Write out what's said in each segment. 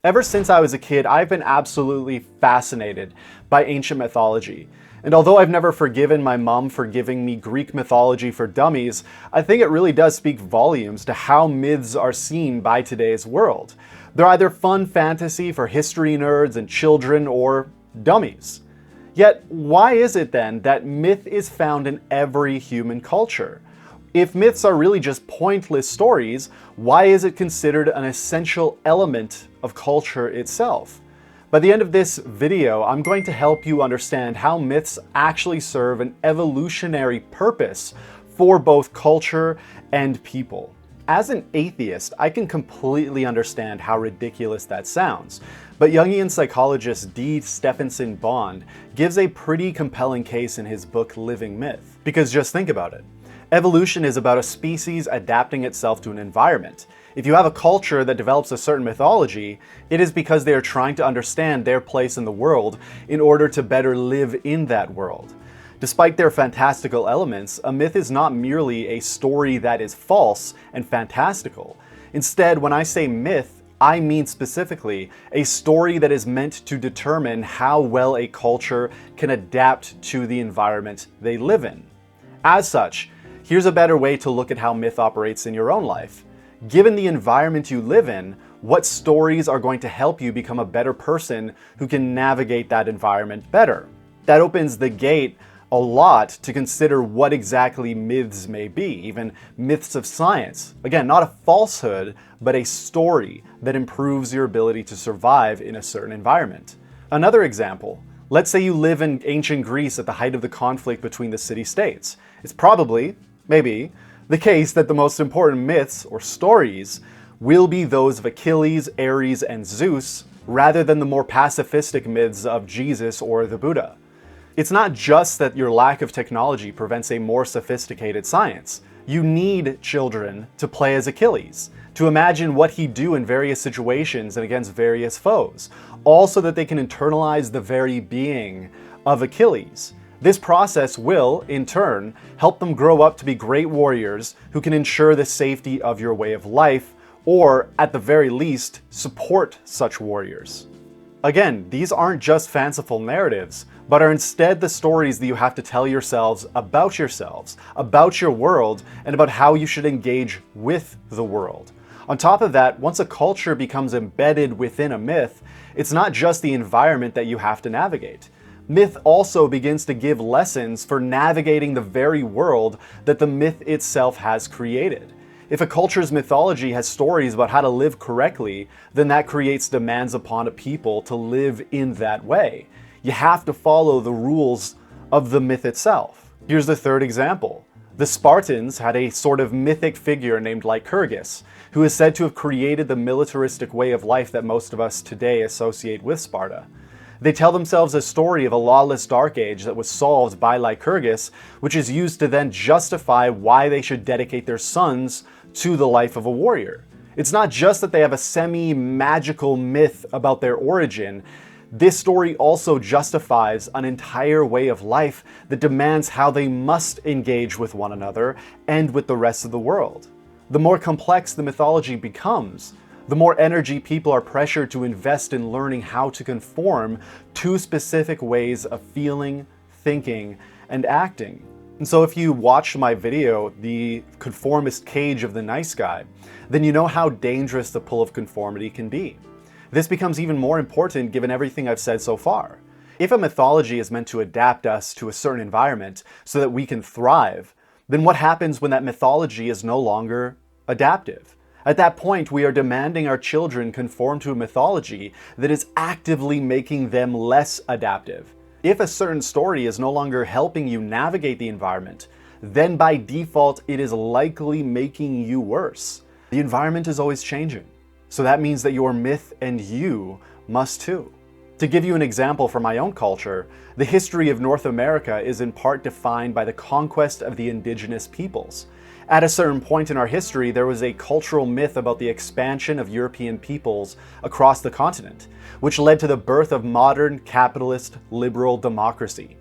Ever since I was a kid, I've been absolutely fascinated by ancient mythology. And although I've never forgiven my mom for giving me Greek mythology for dummies, I think it really does speak volumes to how myths are seen by today's world. They're either fun fantasy for history nerds and children or dummies. Yet, why is it then that myth is found in every human culture? If myths are really just pointless stories, why is it considered an essential element of culture itself? By the end of this video, I'm going to help you understand how myths actually serve an evolutionary purpose for both culture and people. As an atheist, I can completely understand how ridiculous that sounds, but Jungian psychologist D. Stephenson Bond gives a pretty compelling case in his book Living Myth. Because just think about it. Evolution is about a species adapting itself to an environment. If you have a culture that develops a certain mythology, it is because they are trying to understand their place in the world in order to better live in that world. Despite their fantastical elements, a myth is not merely a story that is false and fantastical. Instead, when I say myth, I mean specifically a story that is meant to determine how well a culture can adapt to the environment they live in. As such, here's a better way to look at how myth operates in your own life. Given the environment you live in, what stories are going to help you become a better person who can navigate that environment better? That opens the gate a lot to consider what exactly myths may be, even myths of science. Again, not a falsehood, but a story that improves your ability to survive in a certain environment. Another example. Let's say you live in ancient Greece at the height of the conflict between the city-states. It's probably, maybe, the case that the most important myths, or stories, will be those of Achilles, Ares, and Zeus, rather than the more pacifistic myths of Jesus or the Buddha. It's not just that your lack of technology prevents a more sophisticated science. You need children to play as Achilles, to imagine what he'd do in various situations and against various foes, all so that they can internalize the very being of Achilles. This process will, in turn, help them grow up to be great warriors who can ensure the safety of your way of life, or, at the very least, support such warriors. Again, these aren't just fanciful narratives, but are instead the stories that you have to tell yourselves, about your world, and about how you should engage with the world. On top of that, once a culture becomes embedded within a myth, it's not just the environment that you have to navigate. Myth also begins to give lessons for navigating the very world that the myth itself has created. If a culture's mythology has stories about how to live correctly, then that creates demands upon a people to live in that way. You have to follow the rules of the myth itself. Here's the third example. The Spartans had a sort of mythic figure named Lycurgus, who is said to have created the militaristic way of life that most of us today associate with Sparta. They tell themselves a story of a lawless dark age that was solved by Lycurgus, which is used to then justify why they should dedicate their sons to the life of a warrior. It's not just that they have a semi-magical myth about their origin. This story also justifies an entire way of life that demands how they must engage with one another and with the rest of the world. The more complex the mythology becomes, the more energy people are pressured to invest in learning how to conform to specific ways of feeling, thinking, and acting. And so if you watched my video, The Conformist Cage of the Nice Guy, then you know how dangerous the pull of conformity can be. This becomes even more important given everything I've said so far. If a mythology is meant to adapt us to a certain environment so that we can thrive, then what happens when that mythology is no longer adaptive? At that point, we are demanding our children conform to a mythology that is actively making them less adaptive. If a certain story is no longer helping you navigate the environment, then by default, it is likely making you worse. The environment is always changing. So that means that your myth and you must too. To give you an example from my own culture, the history of North America is in part defined by the conquest of the indigenous peoples. At a certain point in our history, there was a cultural myth about the expansion of European peoples across the continent, which led to the birth of modern, capitalist, liberal democracy.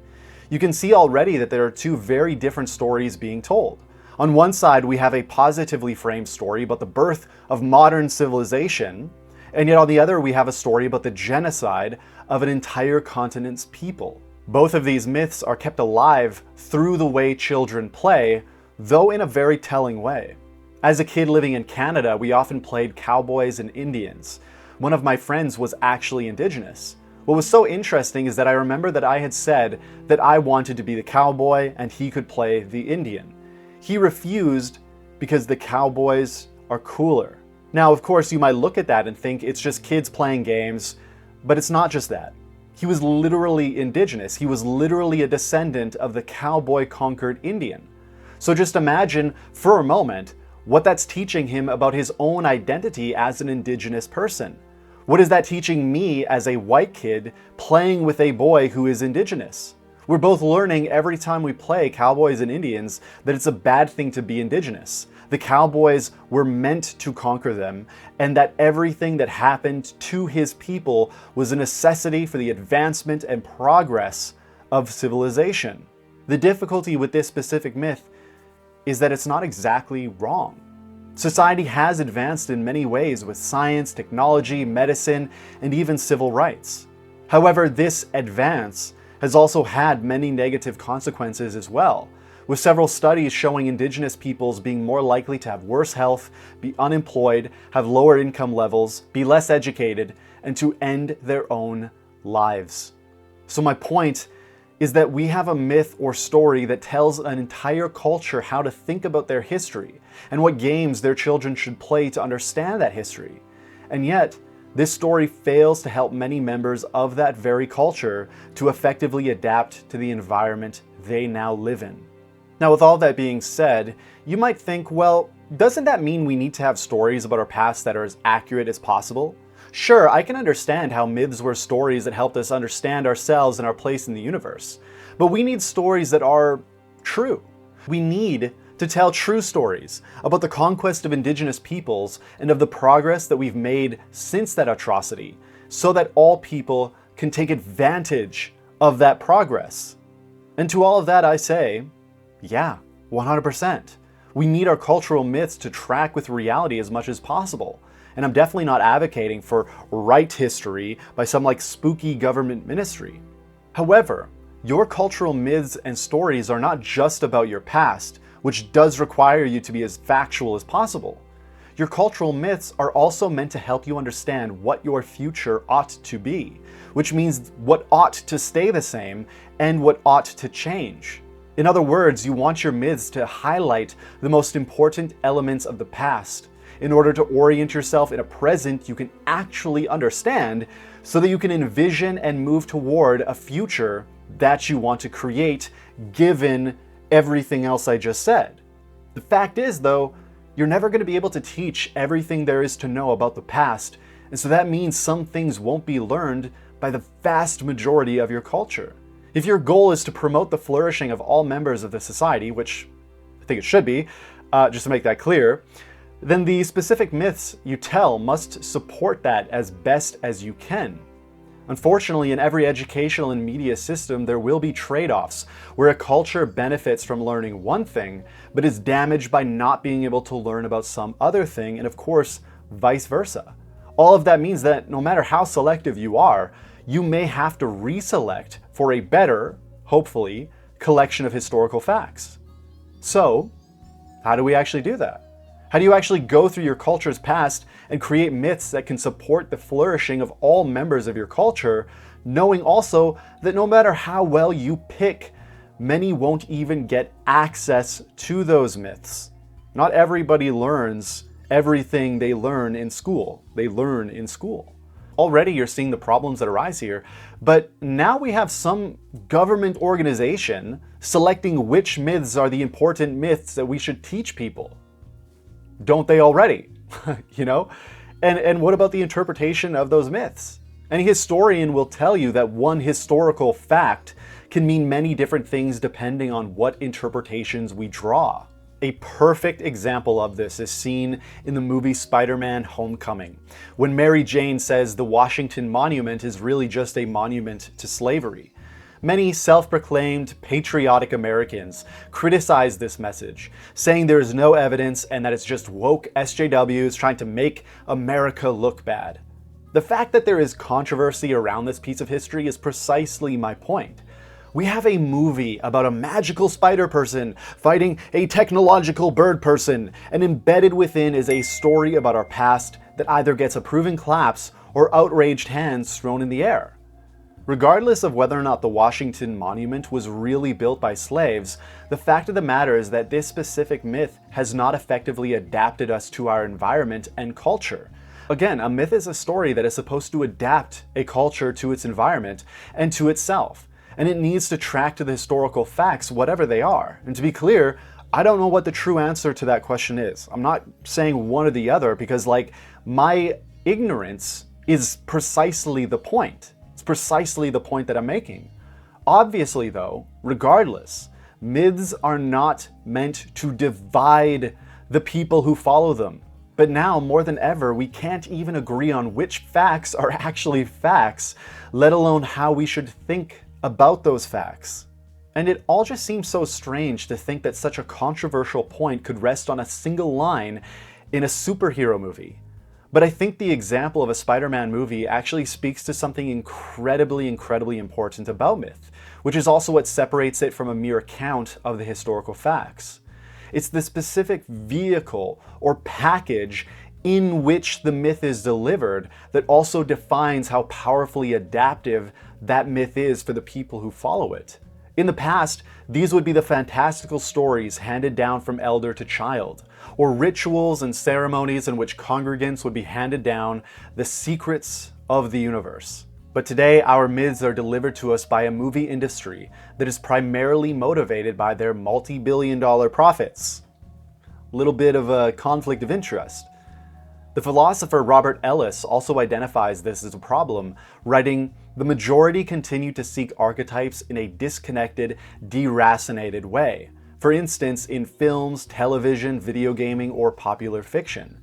You can see already that there are two very different stories being told. On one side, we have a positively framed story about the birth of modern civilization, And yet on the other, we have a story about the genocide of an entire continent's people. Both of these myths are kept alive through the way children play, though in a very telling way. As a kid living in Canada, we often played cowboys and Indians. One of my friends was actually Indigenous. What was so interesting is that I remember that I had said that I wanted to be the cowboy and he could play the Indian. He refused because the cowboys are cooler. Now, of course, you might look at that and think it's just kids playing games, but it's not just that. He was literally Indigenous. He was literally a descendant of the cowboy-conquered Indian. So just imagine for a moment what that's teaching him about his own identity as an Indigenous person. What is that teaching me as a white kid playing with a boy who is Indigenous? We're both learning every time we play cowboys and Indians that it's a bad thing to be Indigenous. The cowboys were meant to conquer them, and that everything that happened to his people was a necessity for the advancement and progress of civilization. The difficulty with this specific myth is that it's not exactly wrong. Society has advanced in many ways with science, technology, medicine, and even civil rights. However, this advance has also had many negative consequences as well, with several studies showing Indigenous peoples being more likely to have worse health, be unemployed, have lower income levels, be less educated, and to end their own lives. So my point is that we have a myth or story that tells an entire culture how to think about their history and what games their children should play to understand that history. And yet, this story fails to help many members of that very culture to effectively adapt to the environment they now live in. Now, with all that being said, you might think, well, doesn't that mean we need to have stories about our past that are as accurate as possible? Sure, I can understand how myths were stories that helped us understand ourselves and our place in the universe. But we need stories that are true. We need to tell true stories about the conquest of Indigenous peoples and of the progress that we've made since that atrocity, so that all people can take advantage of that progress. And to all of that I say, yeah, 100%. We need our cultural myths to track with reality as much as possible. And I'm definitely not advocating for right history by some spooky government ministry. However, your cultural myths and stories are not just about your past, which does require you to be as factual as possible. Your cultural myths are also meant to help you understand what your future ought to be, which means what ought to stay the same and what ought to change. In other words, you want your myths to highlight the most important elements of the past in order to orient yourself in a present you can actually understand, so that you can envision and move toward a future that you want to create, given everything else I just said. The fact is, though, you're never going to be able to teach everything there is to know about the past, and so that means some things won't be learned by the vast majority of your culture. If your goal is to promote the flourishing of all members of the society, which I think it should be, just to make that clear, then the specific myths you tell must support that as best as you can. Unfortunately, in every educational and media system, there will be trade-offs where a culture benefits from learning one thing, but is damaged by not being able to learn about some other thing, and of course, vice versa. All of that means that no matter how selective you are, you may have to reselect for a better, hopefully, collection of historical facts. So, how do we actually do that? How do you actually go through your culture's past and create myths that can support the flourishing of all members of your culture, knowing also that no matter how well you pick, many won't even get access to those myths? Not everybody learns everything they learn in school. They learn in school. Already you're seeing the problems that arise here, but now we have some government organization selecting which myths are the important myths that we should teach people. Don't they already? You know? And what about the interpretation of those myths? Any historian will tell you that one historical fact can mean many different things depending on what interpretations we draw. A perfect example of this is seen in the movie Spider-Man: Homecoming, when Mary Jane says the Washington Monument is really just a monument to slavery. Many self-proclaimed patriotic Americans criticize this message, saying there is no evidence and that it's just woke SJWs trying to make America look bad. The fact that there is controversy around this piece of history is precisely my point. We have a movie about a magical spider person fighting a technological bird person, and embedded within is a story about our past that either gets approving claps or outraged hands thrown in the air. Regardless of whether or not the Washington Monument was really built by slaves, the fact of the matter is that this specific myth has not effectively adapted us to our environment and culture. Again, a myth is a story that is supposed to adapt a culture to its environment and to itself. And it needs to track to the historical facts, whatever they are. And to be clear, I don't know what the true answer to that question is. I'm not saying one or the other because, my ignorance is precisely the point. It's precisely the point that I'm making. Obviously, though, regardless, myths are not meant to divide the people who follow them. But now, more than ever, we can't even agree on which facts are actually facts, let alone how we should think about those facts. And it all just seems so strange to think that such a controversial point could rest on a single line in a superhero movie. But I think the example of a Spider-Man movie actually speaks to something incredibly important about myth, which is also what separates it from a mere account of the historical facts. It's the specific vehicle or package in which the myth is delivered that also defines how powerfully adaptive that myth is for the people who follow it. In the past, these would be the fantastical stories handed down from elder to child, or rituals and ceremonies in which congregants would be handed down the secrets of the universe. But today, our myths are delivered to us by a movie industry that is primarily motivated by their multi-billion-dollar profits. A little bit of a conflict of interest. The philosopher Robert Ellis also identifies this as a problem, writing, "The majority continue to seek archetypes in a disconnected, deracinated way. For instance, in films, television, video gaming, or popular fiction."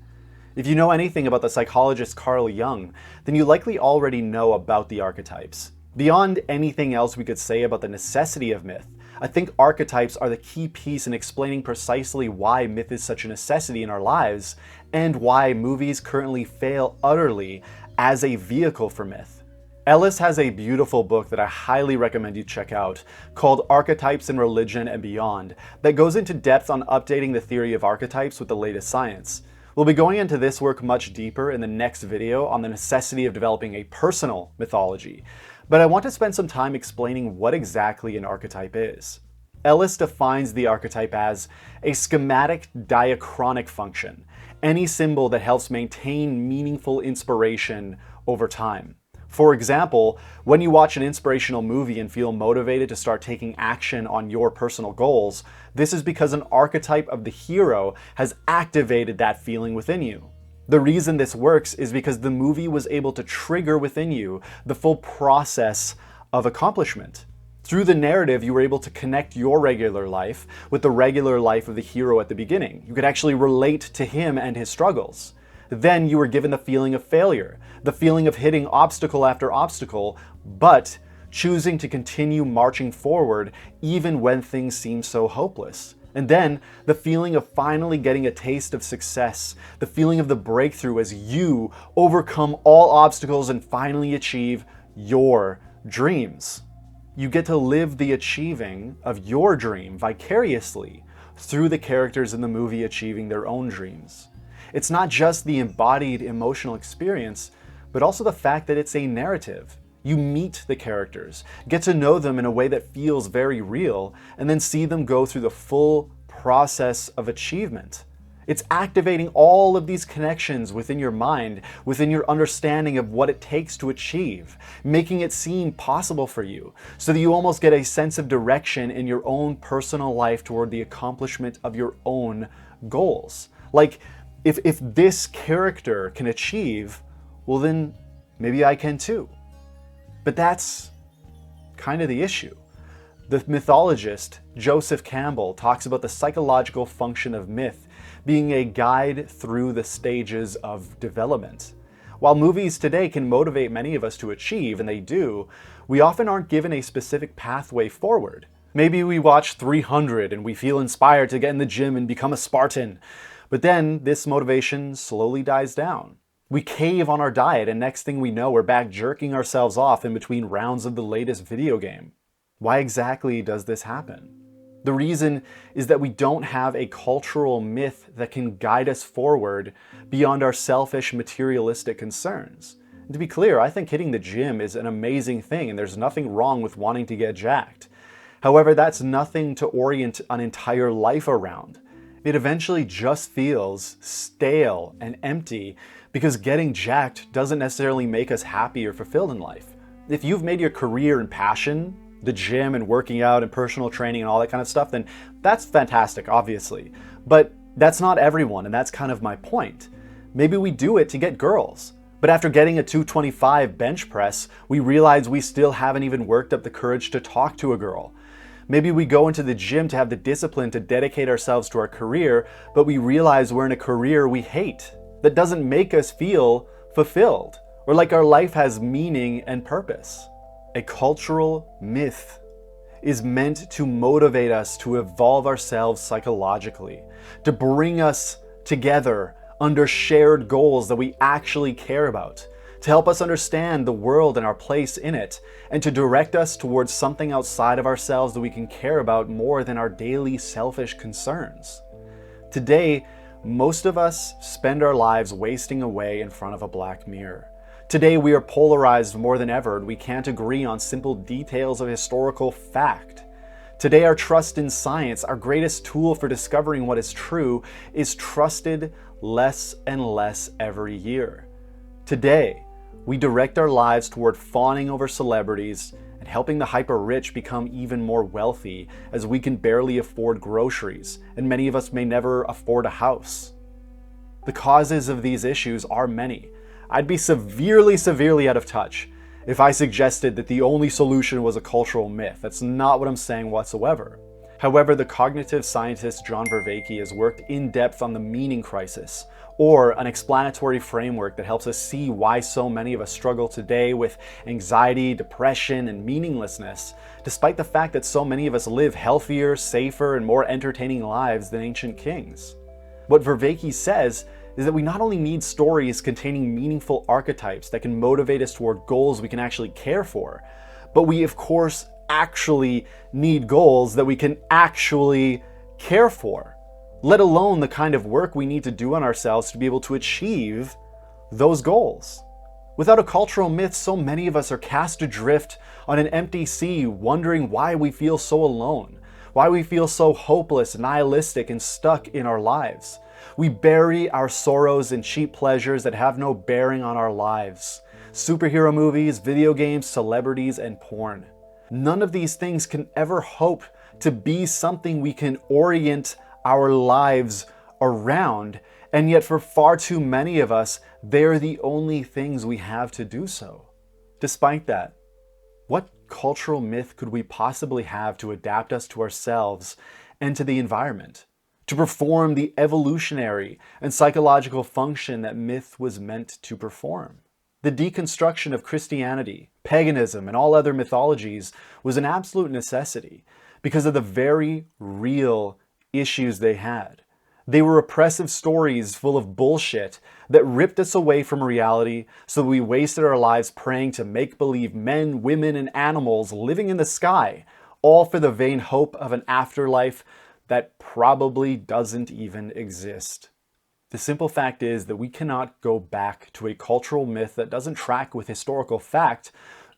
If you know anything about the psychologist Carl Jung, then you likely already know about the archetypes. Beyond anything else we could say about the necessity of myth, I think archetypes are the key piece in explaining precisely why myth is such a necessity in our lives, and why movies currently fail utterly as a vehicle for myth. Ellis has a beautiful book that I highly recommend you check out, called Archetypes in Religion and Beyond, that goes into depth on updating the theory of archetypes with the latest science. We'll be going into this work much deeper in the next video on the necessity of developing a personal mythology, but I want to spend some time explaining what exactly an archetype is. Ellis defines the archetype as a schematic diachronic function, any symbol that helps maintain meaningful inspiration over time. For example, when you watch an inspirational movie and feel motivated to start taking action on your personal goals, this is because an archetype of the hero has activated that feeling within you. The reason this works is because the movie was able to trigger within you the full process of accomplishment. Through the narrative, you were able to connect your regular life with the regular life of the hero at the beginning. You could actually relate to him and his struggles. Then you were given the feeling of failure, the feeling of hitting obstacle after obstacle, but choosing to continue marching forward even when things seem so hopeless. And then the feeling of finally getting a taste of success, the feeling of the breakthrough as you overcome all obstacles and finally achieve your dreams. You get to live the achieving of your dream vicariously through the characters in the movie achieving their own dreams. It's not just the embodied emotional experience, but also the fact that it's a narrative. You meet the characters, get to know them in a way that feels very real, and then see them go through the full process of achievement. It's activating all of these connections within your mind, within your understanding of what it takes to achieve, making it seem possible for you, so that you almost get a sense of direction in your own personal life toward the accomplishment of your own goals. Like, if this character can achieve, well then maybe I can too. But that's kind of the issue. The mythologist Joseph Campbell talks about the psychological function of myth being a guide through the stages of development. While movies today can motivate many of us to achieve, and they do, we often aren't given a specific pathway forward. Maybe we watch 300 and we feel inspired to get in the gym and become a Spartan. But then this motivation slowly dies down. We cave on our diet, and next thing we know, we're back jerking ourselves off in between rounds of the latest video game. Why exactly does this happen? The reason is that we don't have a cultural myth that can guide us forward beyond our selfish materialistic concerns. And to be clear, I think hitting the gym is an amazing thing, and there's nothing wrong with wanting to get jacked. However, that's nothing to orient an entire life around. It eventually just feels stale and empty because getting jacked doesn't necessarily make us happy or fulfilled in life. If you've made your career and passion the gym and working out and personal training and all that kind of stuff, then that's fantastic, obviously. But that's not everyone, and that's kind of my point. Maybe we do it to get girls. But after getting a 225 bench press, we realize we still haven't even worked up the courage to talk to a girl. Maybe we go into the gym to have the discipline to dedicate ourselves to our career, but we realize we're in a career we hate that doesn't make us feel fulfilled or like our life has meaning and purpose. A cultural myth is meant to motivate us to evolve ourselves psychologically, to bring us together under shared goals that we actually care about, to help us understand the world and our place in it, and to direct us towards something outside of ourselves that we can care about more than our daily selfish concerns. Today, most of us spend our lives wasting away in front of a black mirror. Today we are polarized more than ever, and we can't agree on simple details of historical fact. Today our trust in science, our greatest tool for discovering what is true, is trusted less and less every year. Today, we direct our lives toward fawning over celebrities and helping the hyper-rich become even more wealthy, as we can barely afford groceries, and many of us may never afford a house. The causes of these issues are many. I'd be severely out of touch if I suggested that the only solution was a cultural myth. That's not what I'm saying whatsoever. However, the cognitive scientist John Vervaeke has worked in depth on the meaning crisis, or an explanatory framework that helps us see why so many of us struggle today with anxiety, depression, and meaninglessness, despite the fact that so many of us live healthier, safer, and more entertaining lives than ancient kings. What Vervaeke says is that we not only need stories containing meaningful archetypes that can motivate us toward goals we can actually care for, but we of course actually need goals that we can actually care for, let alone the kind of work we need to do on ourselves to be able to achieve those goals. Without a cultural myth, so many of us are cast adrift on an empty sea, wondering why we feel so alone, why we feel so hopeless, nihilistic, and stuck in our lives. We bury our sorrows in cheap pleasures that have no bearing on our lives. Superhero movies, video games, celebrities, and porn. None of these things can ever hope to be something we can orient our lives around, and yet for far too many of us, they're the only things we have to do so. Despite that, what cultural myth could we possibly have to adapt us to ourselves and to the environment, to perform the evolutionary and psychological function that myth was meant to perform? The deconstruction of Christianity, paganism, and all other mythologies was an absolute necessity because of the very real issues they had. They were oppressive stories full of bullshit that ripped us away from reality, so we wasted our lives praying to make-believe men, women, and animals living in the sky, all for the vain hope of an afterlife that probably doesn't even exist. The simple fact is that we cannot go back to a cultural myth that doesn't track with historical fact,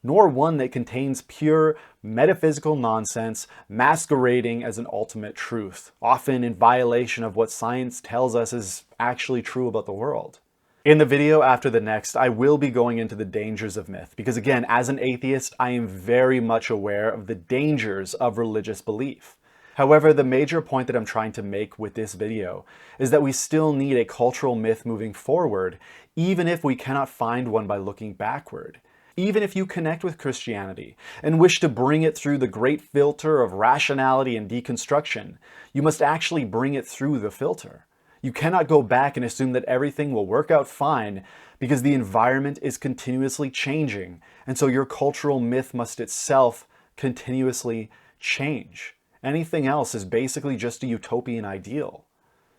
nor one that contains pure metaphysical nonsense masquerading as an ultimate truth, often in violation of what science tells us is actually true about the world. In the video after the next, I will be going into the dangers of myth, because again, as an atheist, I am very much aware of the dangers of religious belief. However, the major point that I'm trying to make with this video is that we still need a cultural myth moving forward, even if we cannot find one by looking backward. Even if you connect with Christianity and wish to bring it through the great filter of rationality and deconstruction, you must actually bring it through the filter. You cannot go back and assume that everything will work out fine because the environment is continuously changing, and so your cultural myth must itself continuously change. Anything else is basically just a utopian ideal.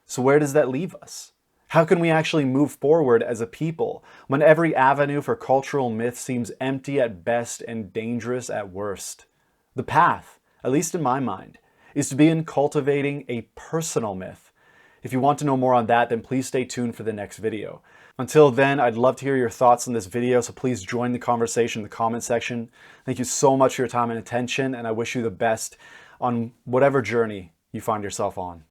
So where does that leave us? How can we actually move forward as a people when every avenue for cultural myth seems empty at best and dangerous at worst? The path, at least in my mind, is to begin cultivating a personal myth. If you want to know more on that, then please stay tuned for the next video. Until then, I'd love to hear your thoughts on this video, so please join the conversation in the comment section. Thank you so much for your time and attention, and I wish you the best on whatever journey you find yourself on.